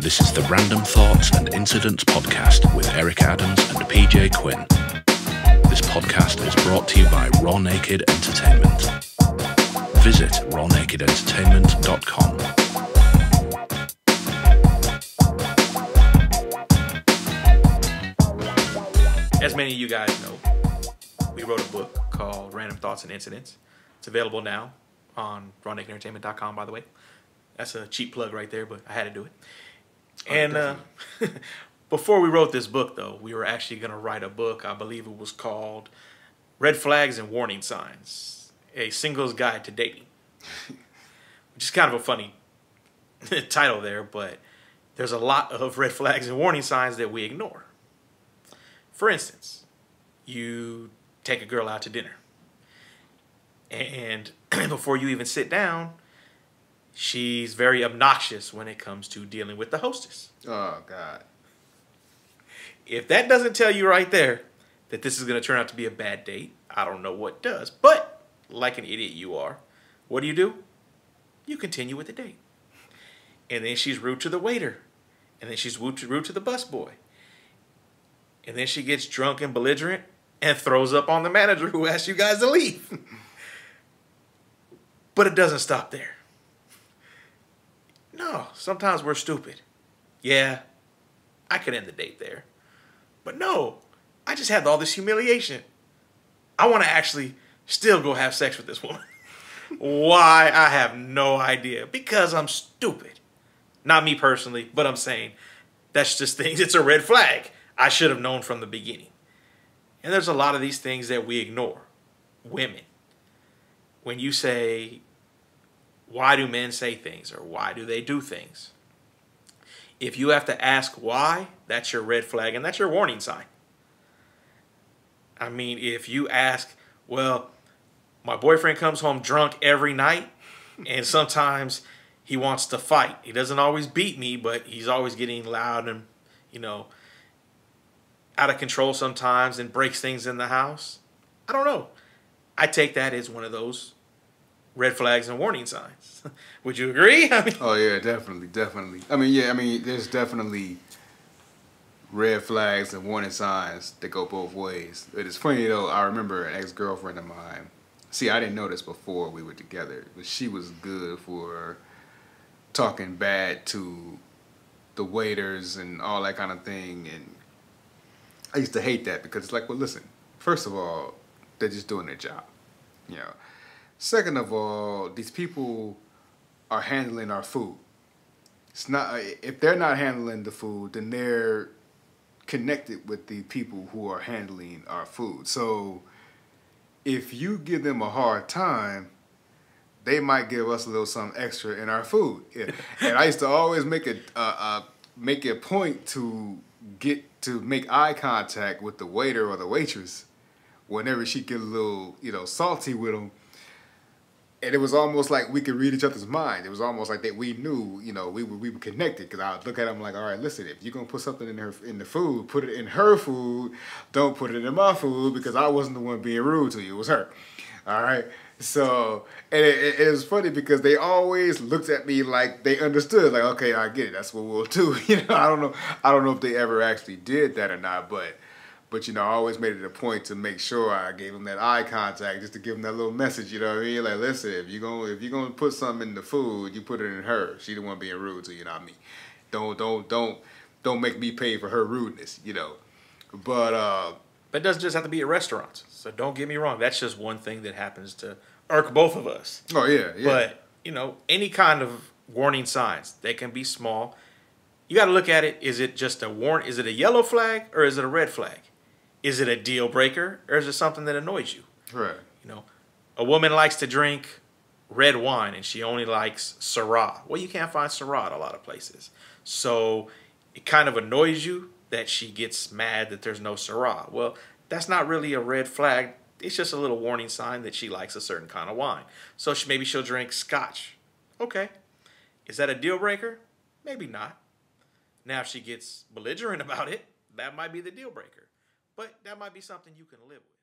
This is the Random Thoughts and Incidents podcast with Eric Adams and PJ Quinn. This podcast is brought to you by Raw Naked Entertainment. Visit rawnakedentertainment.com. As many of you guys know, we wrote a book called Random Thoughts and Incidents. It's available now on rawnakedentertainment.com, by the way. That's a cheap plug right there, but I had to do it. And before we wrote this book, though, we were actually going to write a book. I believe it was called Red Flags and Warning Signs, a singles guide to dating, which is kind of a funny title there, but there's a lot of red flags and warning signs that we ignore. For instance, you take a girl out to dinner, and before you even sit down, she's very obnoxious when it comes to dealing with the hostess. Oh, God. If that doesn't tell you right there that this is going to turn out to be a bad date, I don't know what does. But, like an idiot you are, what do? You continue with the date. And then she's rude to the waiter. And then she's rude to the busboy. And then she gets drunk and belligerent and throws up on the manager who asked you guys to leave. But it doesn't stop there. No, sometimes we're stupid. Yeah, I could end the date there. But no, I just had all this humiliation. I want to actually still go have sex with this woman. Why? I have no idea. Because I'm stupid. Not me personally, but I'm saying that's just things. It's a red flag. I should have known from the beginning. And there's a lot of these things that we ignore. Women. When you say, why do men say things or why do they do things? If you have to ask why, that's your red flag and that's your warning sign. I mean, if you ask, well, my boyfriend comes home drunk every night and sometimes he wants to fight. He doesn't always beat me, but he's always getting loud and, out of control sometimes and breaks things in the house. I don't know. I take that as one of those red flags and warning signs. Would you agree? Oh, yeah, definitely. There's definitely red flags and warning signs that go both ways. It is funny, though. I remember an ex-girlfriend of mine. See, I didn't know this before we were together, but she was good for talking bad to the waiters and all that kind of thing. And I used to hate that because it's like, well, listen, first of all, they're just doing their job, Second of all, these people are handling our food. It's not, if they're not handling the food, then they're connected with the people who are handling our food. So if you give them a hard time, they might give us a little something extra in our food. Yeah. And I used to always make a point to make eye contact with the waiter or the waitress whenever she get a little, salty with them. And it was almost like we could read each other's mind. It was almost like that we knew, we were connected. Because I would look at them like, all right, listen, if you're gonna put something in the food, put it in her food. Don't put it in my food because I wasn't the one being rude to you. It was her. All right. So, and it was funny because they always looked at me like they understood. Like, okay, I get it. That's what we'll do. I don't know if they ever actually did that or not, but I always made it a point to make sure I gave them that eye contact just to give them that little message, you know what I mean? Like, listen, if you're gonna put something in the food, you put it in her. She the one being rude to you, not me. Don't make me pay for her rudeness, But it doesn't just have to be at restaurants. So don't get me wrong. That's just one thing that happens to irk both of us. Oh, yeah. But, any kind of warning signs, they can be small. You got to look at it. Is it just is it a yellow flag or is it a red flag? Is it a deal breaker or is it something that annoys you? Right. A woman likes to drink red wine and she only likes Syrah. Well, you can't find Syrah at a lot of places. So it kind of annoys you that she gets mad that there's no Syrah. Well, that's not really a red flag. It's just a little warning sign that she likes a certain kind of wine. So maybe she'll drink scotch. Okay. Is that a deal breaker? Maybe not. Now, if she gets belligerent about it, that might be the deal breaker. But that might be something you can live with.